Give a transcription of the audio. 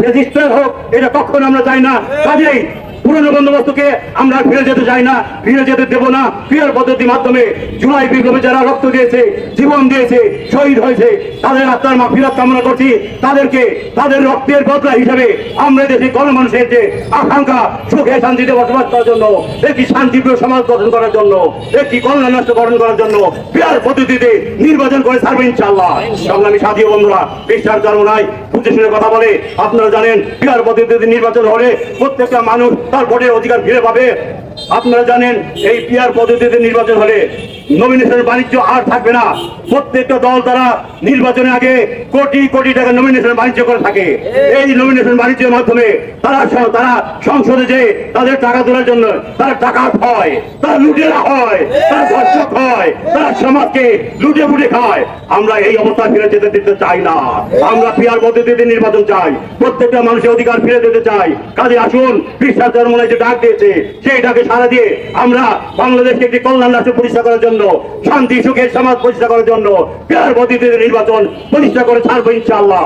Register হোক, এটা কখনো আমরা চাই না। কাজেই পুরনো বন্দোবস্তকে আমরা ফিরে যেতে চাই না, ফিরে যেতে দেব না। পিয়ার পদ্ধতির মাধ্যমে জুলাই বিপ্লবে যারা রক্ত দিয়েছে, জীবন দিয়েছে, শহীদ হয়েছে, তাদের আত্মার মাগফিরাত কামনা করছি। তাদেরকে তাদের রক্তের বদলা হিসেবে আমরা দেশে গণমানুষের যে আকাঙ্ক্ষা সুখে শান্তিতে বসবাস করার জন্য, একটি শান্তিপ্রিয় সমাজ গঠন করার জন্য, একটি কল্যাণ রাষ্ট্র গঠন করার জন্য পিয়ার পদ্ধতিতে নির্বাচন করে ছাড়বে ইনশাআল্লাহ। সংগ্রামী সাথী ও বন্ধুরা, বিশ্বাস ধর্ম নাই, বুঝে শুনে কথা বলে। আপনারা জানেন পিয়ার পদ্ধতিতে নির্বাচন হলে প্রত্যেকটা মানুষ তার ভোটের অধিকার ফিরে পাবে। আপনারা জানেন এই পিয়ার পদ্ধতিতে নির্বাচন হলে নমিনেশন বাণিজ্য আর থাকবে না। প্রত্যেকটা দল তারা নির্বাচনের আগে কোটি কোটি টাকা নমিনেশন বাণিজ্য করে থাকে। এই নমিনেশন বাণিজ্যের মাধ্যমে তারা সংসদে যে তাদের টাকা তোলার জন্য তারা টাকা হয়, তারা লুটেরা হয়, তারা ধর্ষক হয়, তারা সমাজকে লুটে ফুটে খায়। আমরা এই অবস্থা ফিরে যেতে দিতে চাই না। আমরা পিয়ার পদ্ধতিতে নির্বাচন চাই, প্রত্যেকটা মানুষের অধিকার ফিরে যেতে চাই। কাজে আসুন, বিশ্বাস ধর্মনায় যে ডাক দিয়েছে সেই ডাকে সাড়া দিয়ে আমরা বাংলাদেশকে একটি কল্যাণ রাষ্ট্র প্রতিষ্ঠা করার জন্য, শান্তি সুখের সমাজ প্রতিষ্ঠা করার জন্য পিয়ার পদ্ধতিতে নির্বাচন প্রতিষ্ঠা করে ছাড়বো ইনশাআল্লাহ।